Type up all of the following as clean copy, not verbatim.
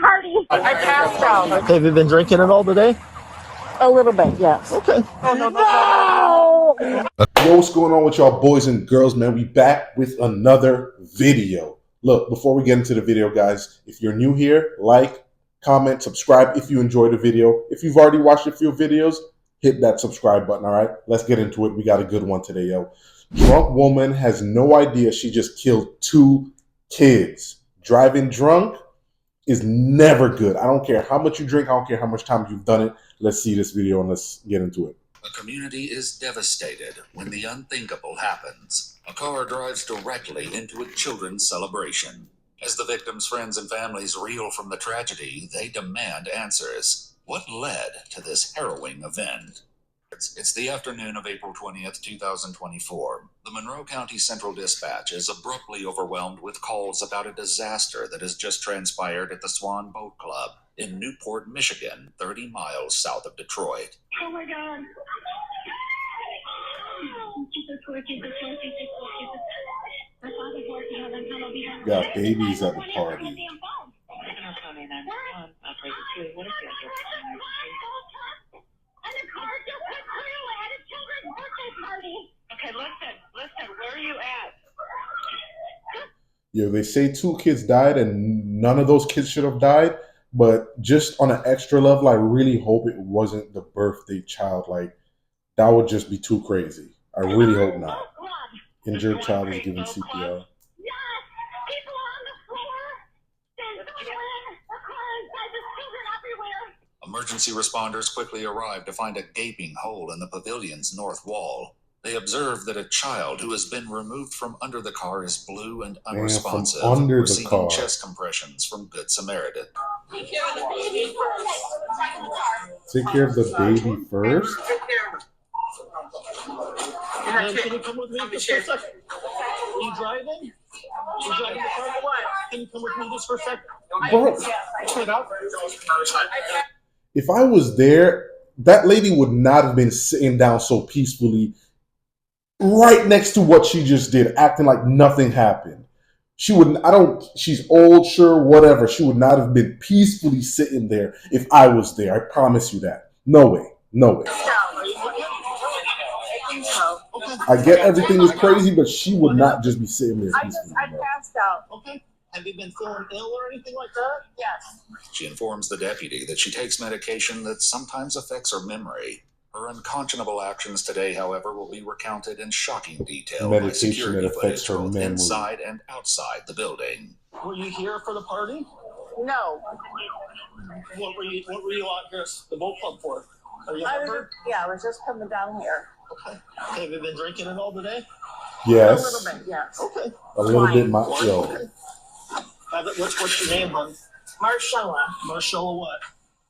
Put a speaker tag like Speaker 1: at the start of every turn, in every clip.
Speaker 1: Party.
Speaker 2: I passed out.
Speaker 3: Okay, have you been drinking it all today?
Speaker 2: A little bit, yes.
Speaker 3: Okay.
Speaker 2: No!
Speaker 4: Yo, what's going on with y'all boys and girls, man? We back with another video. Look, before we get into the video, guys, if you're new here, like, comment, subscribe if you enjoyed the video. If you've already watched a few videos, hit that subscribe button, all right? Let's get into it. We got a good one today, yo. Drunk woman has no idea she just killed 2 kids. Driving drunk is never good. I don't care how much you drink. I don't care how much time you've done it. Let's see this video and let's get into it.
Speaker 5: A community is devastated when the unthinkable happens. A car drives directly into a children's celebration. As the victims' friends and families reel from the tragedy, they demand answers. What led to this harrowing event? It's the afternoon of April 20th, 2024. The Monroe County Central Dispatch is abruptly overwhelmed with calls about a disaster that has just transpired at the Swan Boat Club in Newport, Michigan, 30 miles south of Detroit.
Speaker 1: Oh my God.
Speaker 4: Got babies at the party.
Speaker 1: Okay, listen, where are you at?
Speaker 4: Yo, they say 2 kids died and none of those kids should have died. But just on an extra level, I really hope it wasn't the birthday child. Like, that would just be too crazy. I really hope not. Injured child is given CPR.
Speaker 5: Emergency responders quickly arrive to find a gaping hole in the pavilion's north wall. They observe that a child who has been removed from under the car is blue and unresponsive,
Speaker 4: from under the
Speaker 5: receiving
Speaker 4: car.
Speaker 5: chest compressions from Good Samaritan.
Speaker 4: Take care of the baby first?
Speaker 3: Can you come with me just for a second? Are you driving? You driving the car or what? Can you come with me just for a second?
Speaker 4: Bro,
Speaker 3: Turn it out.
Speaker 4: if I was there, that lady would not have been sitting down so peacefully right next to what she just did, acting like nothing happened. She wouldn't, she's old, sure, whatever. She would not have been peacefully sitting there if I was there. I promise you that. No way. No way. I get everything is crazy, but she would not just be sitting there peacefully.
Speaker 2: I passed out.
Speaker 3: Okay. Have you been feeling ill or anything like that?
Speaker 2: Yes.
Speaker 5: She informs the deputy that she takes medication that sometimes affects her memory. Her unconscionable actions today, however, will be recounted in shocking detail by
Speaker 4: Medication
Speaker 5: security
Speaker 4: that affects
Speaker 5: footage
Speaker 4: her
Speaker 5: both
Speaker 4: memory.
Speaker 5: inside and outside the building.
Speaker 3: Were you here for the party?
Speaker 2: No.
Speaker 3: What were you out here at the boat club for? Are you a member?
Speaker 2: I was just coming down here.
Speaker 3: Okay. Have you been drinking it all today?
Speaker 4: Yes.
Speaker 2: A little bit, yes.
Speaker 3: Okay.
Speaker 4: A little bit, yo.
Speaker 3: Okay. What's your name, hon?
Speaker 2: Marcella.
Speaker 3: Marcella what?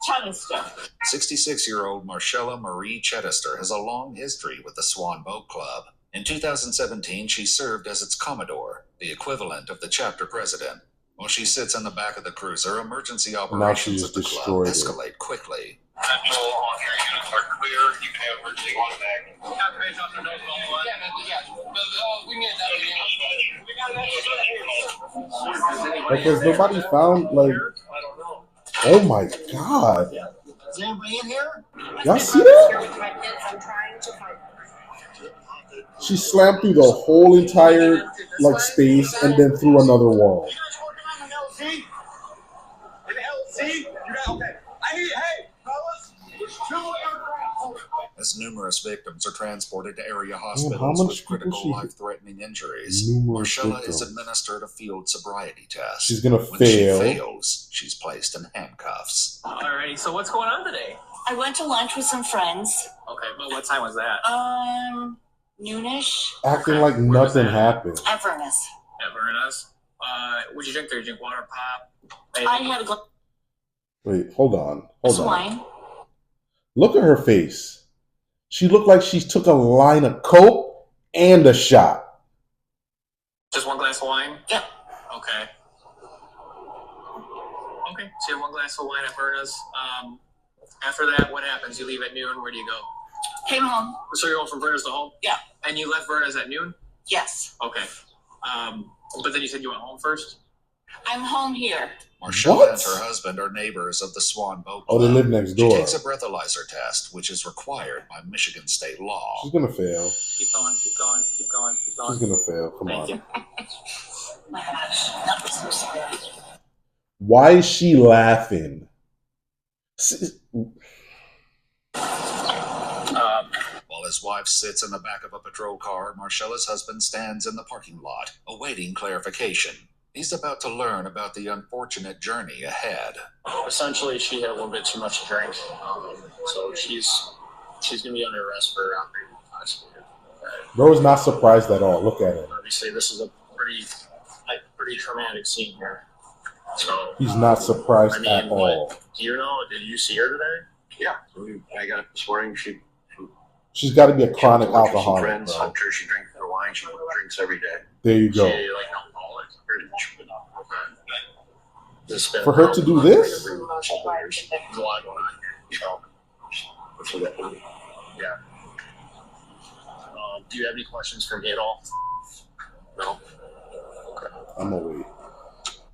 Speaker 2: Chester.
Speaker 5: 66-year-old Marcella Marie Chester has a long history with the Swan Boat Club. In 2017, she served as its commodore, the equivalent of the chapter president. While she sits in the back of the cruiser, emergency operations at the club escalate quickly.
Speaker 6: Central, all your units are clear. You can have emergency contact.
Speaker 4: Because nobody found, like, oh my God.
Speaker 3: Is anybody in here?
Speaker 4: Y'all see that? She slammed through the whole entire, like, space and then through another wall.
Speaker 6: You guys working on an LZ? An LZ? You got, okay. I need, hey, fellas, there's 2 aircraft.
Speaker 5: As numerous victims are transported to area
Speaker 4: how
Speaker 5: hospitals
Speaker 4: much
Speaker 5: with critical
Speaker 4: people
Speaker 5: life-threatening injuries,
Speaker 4: Numerous
Speaker 5: Marcella is
Speaker 4: victims.
Speaker 5: administered a field sobriety test.
Speaker 4: She's gonna
Speaker 5: When
Speaker 4: fail.
Speaker 5: she fails, she's placed in handcuffs.
Speaker 7: Alrighty, so what's going on today?
Speaker 8: I went to lunch with some friends.
Speaker 7: Okay, but what time was that?
Speaker 8: Noonish
Speaker 4: Acting like
Speaker 7: Where was
Speaker 4: nothing
Speaker 7: that?
Speaker 4: happened.
Speaker 8: at Furnace.
Speaker 7: At Verna's. What'd you drink there? Did you drink water, pop?
Speaker 8: I had a glass
Speaker 4: Wait, hold on.
Speaker 8: of wine.
Speaker 4: Look at her face. She looked like she took a line of coke and a shot.
Speaker 7: Just 1 glass of wine?
Speaker 8: Yep.
Speaker 7: Okay. Okay, so you have 1 glass of wine at Verna's. After that, what happens? You leave at noon. Where do you go?
Speaker 8: Came home.
Speaker 7: So you're going from Verna's to home?
Speaker 8: Yeah.
Speaker 7: And you left Verna's at noon?
Speaker 8: Yes.
Speaker 7: Okay. But then you said you went home first?
Speaker 8: I'm home here.
Speaker 5: Marcella
Speaker 4: What?
Speaker 5: and her husband are neighbors of the Swan Boat
Speaker 4: Oh, they
Speaker 5: Club.
Speaker 4: live next
Speaker 5: She
Speaker 4: door.
Speaker 5: takes a breathalyzer test, which is required by Michigan state law.
Speaker 4: She's gonna fail.
Speaker 7: Keep going, keep going, keep going, keep going.
Speaker 4: She's gonna fail. Come
Speaker 7: Thank
Speaker 4: on.
Speaker 7: you.
Speaker 8: My gosh, that was so sad.
Speaker 4: Why is she laughing?
Speaker 5: While his wife sits in the back of a patrol car, Marcella's husband stands in the parking lot, awaiting clarification. He's about to learn about the unfortunate journey ahead.
Speaker 3: Essentially, she had a little bit too much to drink, so she's gonna be under arrest for operating intoxicated.
Speaker 4: Bro is not surprised at all. Look at him.
Speaker 3: Obviously, this is a pretty traumatic scene here. So
Speaker 4: He's not surprised
Speaker 3: I mean,
Speaker 4: at all.
Speaker 3: Do you know? Did you see her today?
Speaker 6: Yeah. I got up this morning.
Speaker 4: She's got to be a
Speaker 6: She
Speaker 4: chronic
Speaker 6: went to lunch with some
Speaker 4: alcoholic,
Speaker 6: friends.
Speaker 4: bro.
Speaker 6: I'm sure she drinks her wine. She drinks every day.
Speaker 4: There you go.
Speaker 3: She like an alcoholic. This been
Speaker 4: For her to do this?
Speaker 3: There's a lot going on here. So, yeah. Do you have any questions for me at all? No.
Speaker 4: I'm gonna wait.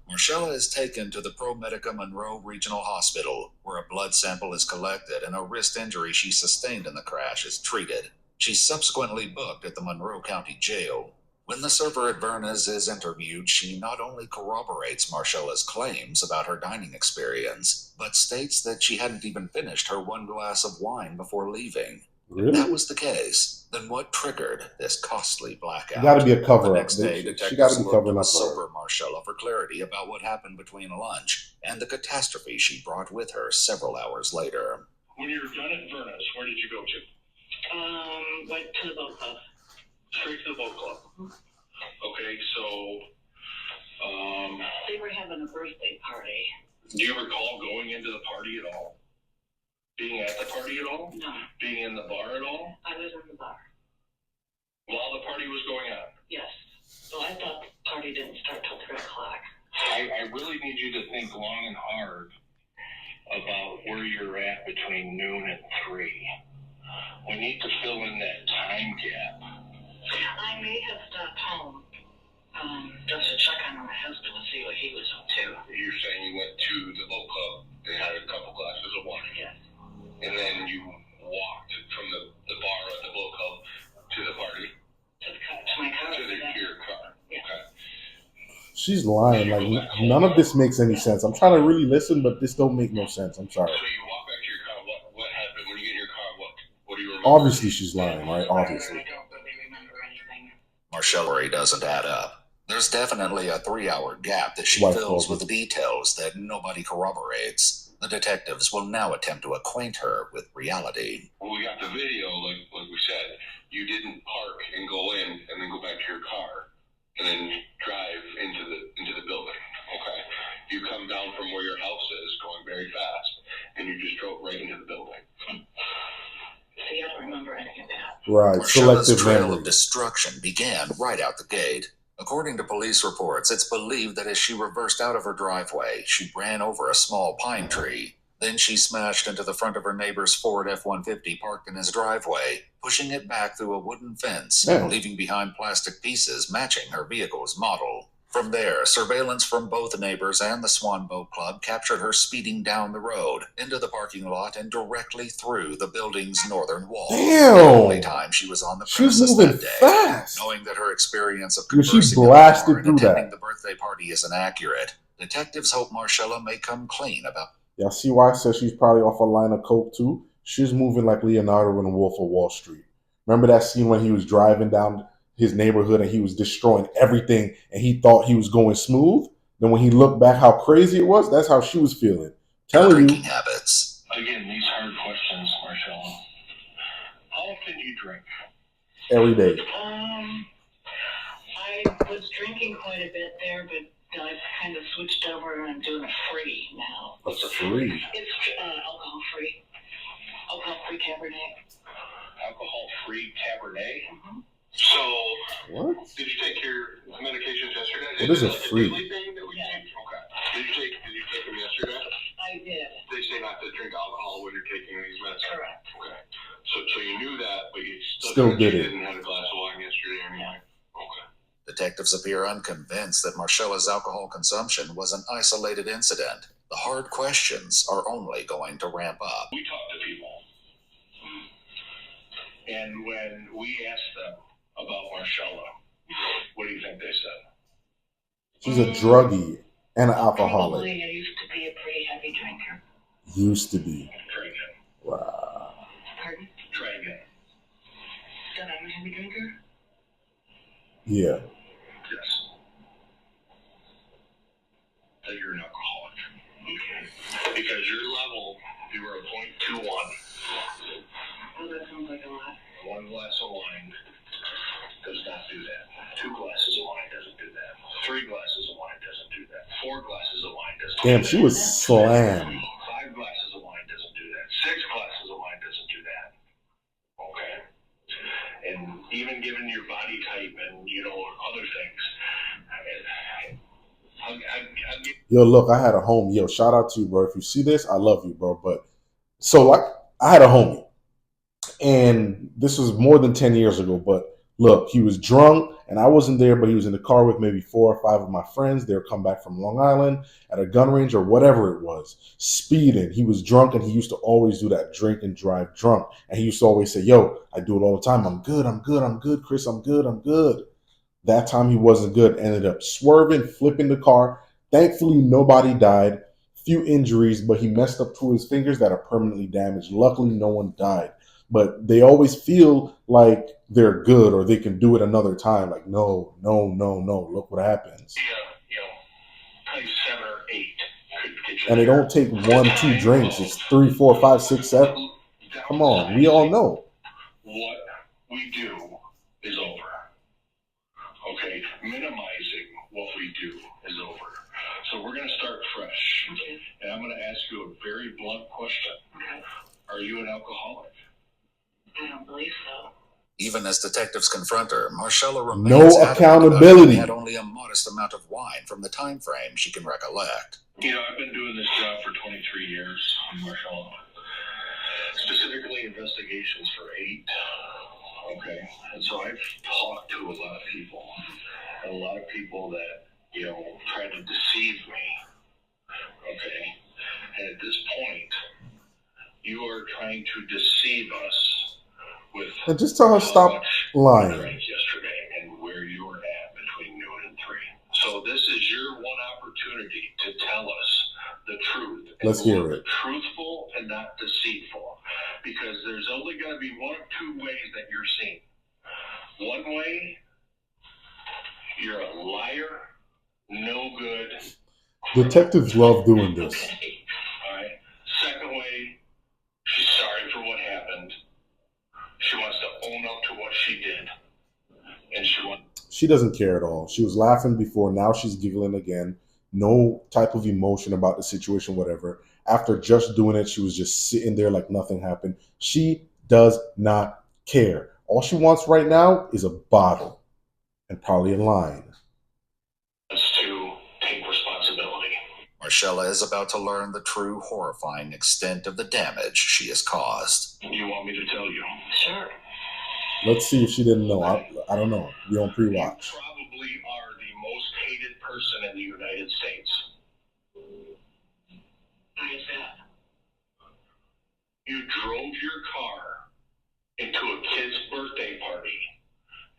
Speaker 5: Marcella is taken to the ProMedica Monroe Regional Hospital, where a blood sample is collected and a wrist injury she sustained in the crash is treated. She's subsequently booked at the Monroe County Jail. When the server at Verna's is interviewed, she not only corroborates Marcella's claims about her dining experience, but states that she hadn't even finished her one glass of wine before leaving.
Speaker 4: Really?
Speaker 5: If that was the case, then what triggered this costly blackout?
Speaker 4: It got to be a
Speaker 5: The
Speaker 4: cover-up.
Speaker 5: next day,
Speaker 4: She
Speaker 5: detectives
Speaker 4: got to be
Speaker 5: looked
Speaker 4: covering
Speaker 5: to
Speaker 4: up
Speaker 5: a
Speaker 4: for her.
Speaker 5: sober Marcella for clarity about what happened between lunch and the catastrophe she brought with her several hours later.
Speaker 6: When you were done at Verna's, where did you go to?
Speaker 1: Went to the boat club.
Speaker 6: Straight to the boat club. Okay, so
Speaker 1: They were having a birthday party.
Speaker 6: do you recall going into the party at all? Being at the party at all?
Speaker 1: No,
Speaker 6: Being in the bar at all?
Speaker 1: I was in the bar.
Speaker 6: While the party was going on?
Speaker 1: Yes. So I thought the party didn't start till 3 o'clock.
Speaker 6: I really need you to think long and hard about where you're at between noon and 3. We need to fill in that time gap.
Speaker 1: I may have stopped home just to check on my husband and see what he was up to.
Speaker 6: You're saying you went to the boat club and had a couple glasses of wine.
Speaker 1: Yes.
Speaker 6: And then you walked from the bar at the boat club to the party?
Speaker 1: To my car.
Speaker 6: To your car.
Speaker 1: Yeah.
Speaker 6: Okay.
Speaker 4: She's lying. Like, none of this makes any sense. I'm trying to really listen, but this don't make no sense. I'm sorry.
Speaker 6: So you walk back to your car. What happened when you get in your car? What do you remember?
Speaker 4: Obviously, she's lying, right? Obviously.
Speaker 1: I don't really remember anything.
Speaker 5: Marcella doesn't add up. There's definitely a 3-hour gap that she
Speaker 4: Wife
Speaker 5: fills
Speaker 4: told
Speaker 5: with details that nobody corroborates. The detectives will now attempt to acquaint her with reality.
Speaker 6: Well, we got the video, like we said. You didn't park and go in and then go back to your car and then drive into the building. Okay. You come down from where your house is, going very fast, and you just drove right into the building.
Speaker 1: See, I don't remember any of that.
Speaker 4: Right.
Speaker 5: Marcella's
Speaker 4: Selective
Speaker 5: trail
Speaker 4: memory.
Speaker 5: of destruction began right out the gate. According to police reports, it's believed that as she reversed out of her driveway, she ran over a small pine tree. Then she smashed into the front of her neighbor's Ford F-150 parked in his driveway, pushing it back through a wooden fence,
Speaker 4: Yeah.
Speaker 5: leaving behind plastic pieces matching her vehicle's model. From there, surveillance from both neighbors and the Swan Boat Club captured her speeding down the road, into the parking lot, and directly through the building's northern wall.
Speaker 4: Damn.
Speaker 5: The only time she was on the
Speaker 4: She was
Speaker 5: premises
Speaker 4: moving
Speaker 5: that day.
Speaker 4: fast.
Speaker 5: Knowing that her experience of
Speaker 4: Dude, she
Speaker 5: conversing in the
Speaker 4: blasted
Speaker 5: bar and
Speaker 4: through
Speaker 5: attending
Speaker 4: that.
Speaker 5: the birthday party is inaccurate, detectives hope Marcella may come clean about.
Speaker 4: Y'all see why I said she's probably off a line of coke too? She's moving like Leonardo in The Wolf of Wall Street. Remember that scene when he was driving down his neighborhood and he was destroying everything and he thought he was going smooth? Then when he looked back how crazy it was, that's how she was feeling. Telling
Speaker 5: drinking
Speaker 4: you.
Speaker 5: habits.
Speaker 6: Again, these hard questions, Marcella. How often do you drink?
Speaker 4: Every day.
Speaker 1: I was drinking quite a bit there, but I've kind of switched over and I'm doing a free now.
Speaker 4: What's a free?
Speaker 1: It's alcohol free. Alcohol free Cabernet.
Speaker 6: Alcohol-free Cabernet?
Speaker 1: Mm-hmm.
Speaker 6: So,
Speaker 4: What?
Speaker 6: did you take your medications yesterday?
Speaker 4: What is a
Speaker 6: like
Speaker 4: free?
Speaker 6: A daily thing that we take? Okay. Did you take them yesterday?
Speaker 1: I did.
Speaker 6: They say not to drink alcohol when you're taking these medicines.
Speaker 1: Correct.
Speaker 6: Okay. So you knew that, but you
Speaker 4: Still did it.
Speaker 6: didn't have a glass of wine yesterday anyway. Okay.
Speaker 5: detectives appear unconvinced that Marcella's alcohol consumption was an isolated incident. The hard questions are only going to ramp up.
Speaker 6: We talk to people. And when we asked them about Marcella, what do you think they said?
Speaker 4: She's a druggie and an alcoholic.
Speaker 1: Probably I used to be a pretty heavy drinker.
Speaker 4: Used to be.
Speaker 6: Try again.
Speaker 4: Wow.
Speaker 1: Pardon?
Speaker 6: Try again.
Speaker 1: That I'm a heavy drinker?
Speaker 4: Yeah.
Speaker 6: Yes. That you're an alcoholic.
Speaker 1: Okay.
Speaker 6: Because your level, you were a 0.21.
Speaker 1: Well, that sounds like a lot.
Speaker 6: 1 glass of wine does not do that. 2 glasses of wine doesn't do that. 3 glasses of wine doesn't do that. 4 glasses of wine doesn't do that.
Speaker 4: Damn, she was slammed.
Speaker 6: 5 glasses of wine doesn't do that. 6 glasses of wine doesn't do that. Okay? And even given your body type and, other things, I'll get...
Speaker 4: Yo, look, I had a homie. Yo, shout out to you, bro. If you see this, I love you, bro. But so, like, I had a homie. And this was more than 10 years ago. But look, he was drunk, and I wasn't there, but he was in the car with maybe 4 or 5 of my friends. They were come back from Long Island at a gun range or whatever it was, speeding. He was drunk, and he used to always do that drink and drive drunk. And he used to always say, yo, I do it all the time. I'm good, Chris, I'm good. That time he wasn't good. Ended up swerving, flipping the car. Thankfully, nobody died. Few injuries, but he messed up 2 of his fingers that are permanently damaged. Luckily, no one died. But they always feel like they're good or they can do it another time. Like, no. Look what happens.
Speaker 6: Probably 7 or 8 could get you.
Speaker 4: And they don't take 1, 2 drinks. It's 3, 4, 5, 6, 7. Come on, we all know.
Speaker 6: What we do is over. Okay? Minimizing what we do is over. So we're going to start fresh.
Speaker 1: Okay.
Speaker 6: And I'm going to ask you a very blunt question.
Speaker 1: Okay.
Speaker 6: Are you an alcoholic?
Speaker 1: I don't believe so.
Speaker 5: Even as detectives confront her, Marcella remains
Speaker 4: No
Speaker 5: adamant
Speaker 4: accountability.
Speaker 5: about having had only a modest amount of wine from the time frame she can recollect.
Speaker 6: I've been doing this job for 23 years, Marcella. Specifically investigations for 8. Okay? And so I've talked to a lot of people. And a lot of people that, tried to deceive me. Okay? And at this point, you are trying to deceive us with...
Speaker 4: And just tell her stop lying.
Speaker 6: Yesterday and where you were at between noon and 3. So this is your one opportunity to tell us the truth.
Speaker 4: Let's hear it.
Speaker 6: Truthful and not deceitful. Because there's only going to be 1 of 2 ways that you're seen. One way, you're a liar, no good.
Speaker 4: Detectives love doing this.
Speaker 6: Okay. All right. Second way, she's sorry for what happened. She wants to own up to what she did. And
Speaker 4: she doesn't care at all. She was laughing before. Now she's giggling again. No type of emotion about the situation, whatever. After just doing it, she was just sitting there like nothing happened. She does not care. All she wants right now is a bottle and probably a line.
Speaker 6: to take responsibility.
Speaker 5: Marcella is about to learn the true horrifying extent of the damage she has caused.
Speaker 6: Do you want me to tell you?
Speaker 1: Sure.
Speaker 4: Let's see if she didn't know. I don't know. We on pre-watch.
Speaker 6: You probably are the most hated person in the United States.
Speaker 1: Why is that?
Speaker 6: You drove your car into a kid's birthday party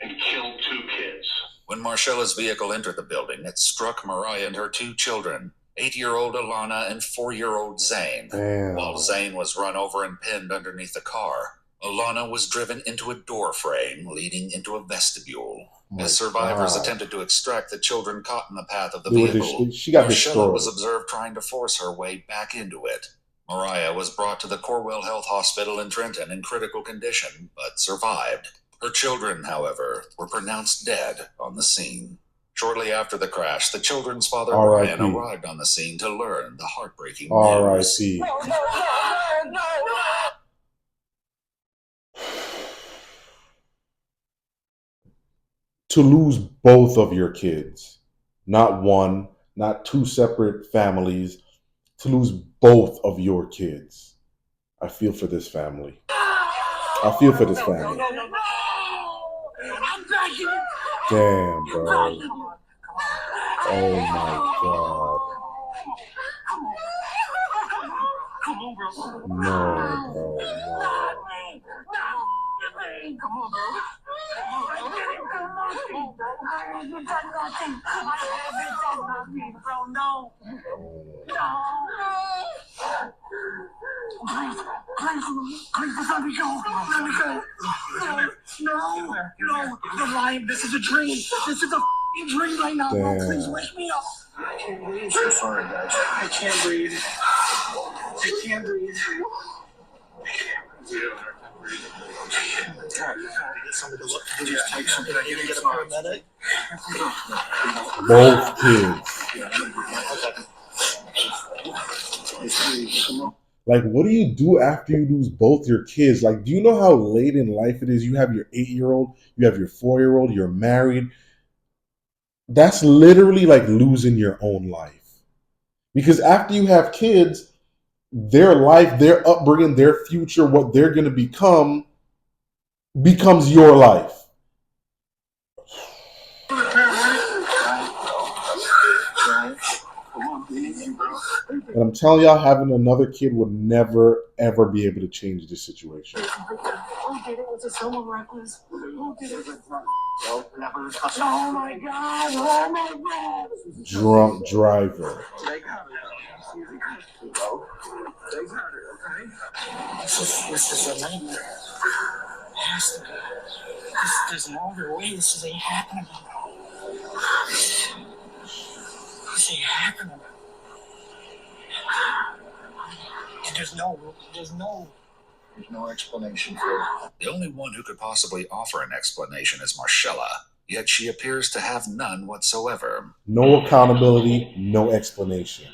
Speaker 6: and killed 2 kids.
Speaker 5: When Marcella's vehicle entered the building, it struck Mariah and her 2 children, 8-year-old Alana and 4-year-old Zane.
Speaker 4: Damn.
Speaker 5: While Zane was run over and pinned underneath the car, Alana was driven into a door frame leading into a vestibule. As survivors attempted to extract the children caught in the path of the vehicle,
Speaker 4: she got
Speaker 5: Marcella
Speaker 4: destroyed.
Speaker 5: was observed trying to force her way back into it. Mariah was brought to the Corwell Health Hospital in Trenton in critical condition, but survived. Her children, however, were pronounced dead on the scene. Shortly after the crash, the children's father, Brian, arrived on the scene to learn the heartbreaking news.
Speaker 4: R.I.P.
Speaker 2: No.
Speaker 4: To lose both of your kids, not one, not 2 separate families, to lose both of your kids. I feel for this family. I feel for this family.
Speaker 2: No. I'm begging you.
Speaker 4: Damn, bro. Oh my god. No, bro. No.
Speaker 3: No, you're lying. This is a dream. This is a dream right now.
Speaker 4: Damn.
Speaker 3: Please wake me up. I can't breathe. I'm so sorry, guys. I can't breathe. I can't breathe. Get somebody to look. Just take something. I need to get a paramedic.
Speaker 4: Both kids. Like, what do you do after you lose both your kids? Like, do you know how late in life it is? You have your 8-year-old, you have your 4-year-old, you're married. That's literally like losing your own life. Because after you have kids, their life, their upbringing, their future, what they're going to become becomes your life. And I'm telling y'all, having another kid would never, ever be able to change this situation.
Speaker 3: Who did it? Was it someone reckless? Who did it? Oh my god! Oh my god!
Speaker 4: Drunk driver.
Speaker 3: They got it. They got it, okay? This is a nightmare. It has to be. There's no other way this ain't happening. This ain't happening. And there's no explanation for it.
Speaker 5: The only one who could possibly offer an explanation is Marcella, yet she appears to have none whatsoever.
Speaker 4: No accountability, no explanation.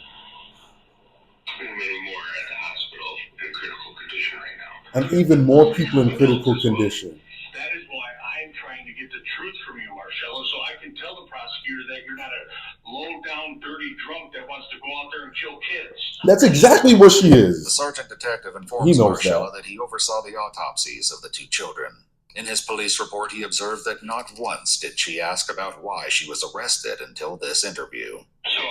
Speaker 6: Many more at the hospital in critical condition right now.
Speaker 4: And even more people in critical condition.
Speaker 6: That is why I'm trying to get the truth from you, Marcella, so I can tell the prosecutor that you're not a low-down, dirty drunk that wants to go out there and kill kids.
Speaker 4: That's exactly what she
Speaker 5: The
Speaker 4: is.
Speaker 5: sergeant detective informs
Speaker 4: knows
Speaker 5: Marcella that he oversaw the autopsies of the two children. In his police report, he observed that not once did she ask about why she was arrested until this interview.
Speaker 6: So,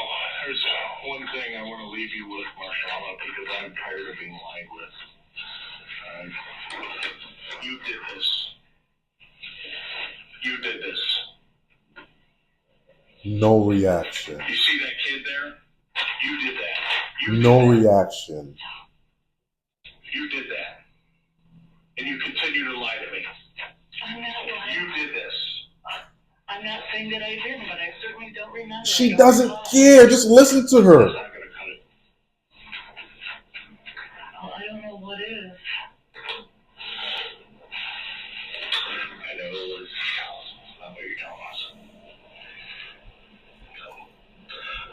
Speaker 6: there's one thing I want to leave you with, Marcella, because I'm tired of being lied with. You did this. You did this.
Speaker 4: No reaction.
Speaker 6: You see that kid there? You did that.
Speaker 4: No reaction.
Speaker 6: You did that. And you continue to lie to me.
Speaker 1: I'm not lying.
Speaker 6: You did this.
Speaker 1: I'm not saying that I didn't, but I certainly don't remember.
Speaker 4: She doesn't care. Just listen to her.
Speaker 6: It's not going to cut it.
Speaker 1: Well, I don't know what is.
Speaker 6: I know it's not what you're telling us. So,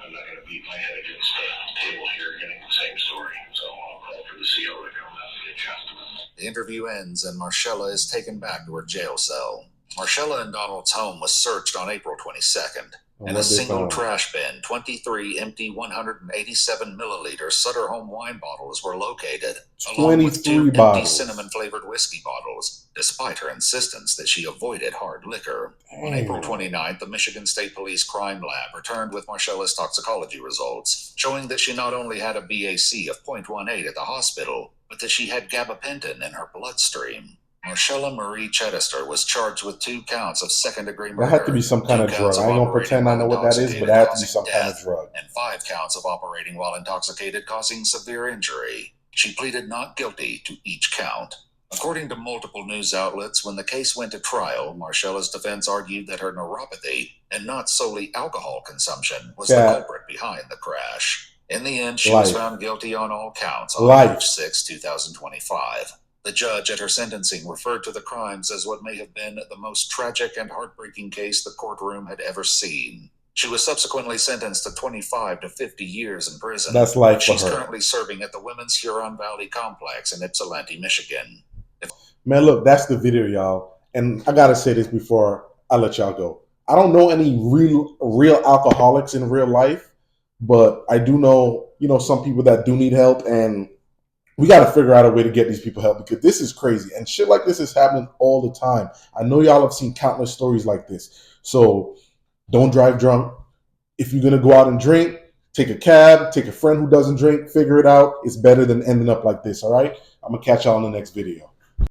Speaker 6: I'm not going to beat my head against the table here getting the same story. So I'll call for the CO to come out and get justice.
Speaker 5: The interview ends and Marcella is taken back to her jail cell. Marcella and Donald's home was searched on April 22nd. In a single trash bin, 23 empty 187 milliliter Sutter Home wine bottles were located, along with 2 empty
Speaker 4: bottles.
Speaker 5: cinnamon-flavored whiskey bottles, despite her insistence that she avoided hard liquor. On April 29th, the Michigan State Police Crime Lab returned with Marcella's toxicology results, showing that she not only had a BAC of 0.18 at the hospital, but that she had gabapentin in her bloodstream. Marcella Marie Chedester was charged with 2 counts of second-degree murder.
Speaker 4: That had to be some kind of drug. I ain't gonna pretend I know what that is, but that had to be some kind of drug.
Speaker 5: And 5 counts of operating while intoxicated causing severe injury. She pleaded not guilty to each count. According to multiple news outlets, when the case went to trial, Marcella's defense argued that her neuropathy, and not solely alcohol consumption, was the culprit behind the crash. In the end, she was found guilty on all counts on March 6, 2025. The judge at her sentencing referred to the crimes as what may have been the most tragic and heartbreaking case the courtroom had ever seen. She was subsequently sentenced to 25 to 50 years in prison.
Speaker 4: That's life for her.
Speaker 5: She's currently serving at the Women's Huron Valley Complex in Ypsilanti, Michigan.
Speaker 4: Man, look, that's the video, y'all. And I gotta say this before I let y'all go. I don't know any real alcoholics in real life, but I do know, some people that do need help. And We got to figure out a way to get these people help, because this is crazy. And shit like this is happening all the time. I know y'all have seen countless stories like this. So don't drive drunk. If you're going to go out and drink, take a cab, take a friend who doesn't drink, figure it out. It's better than ending up like this, all right? I'm going to catch y'all in the next video.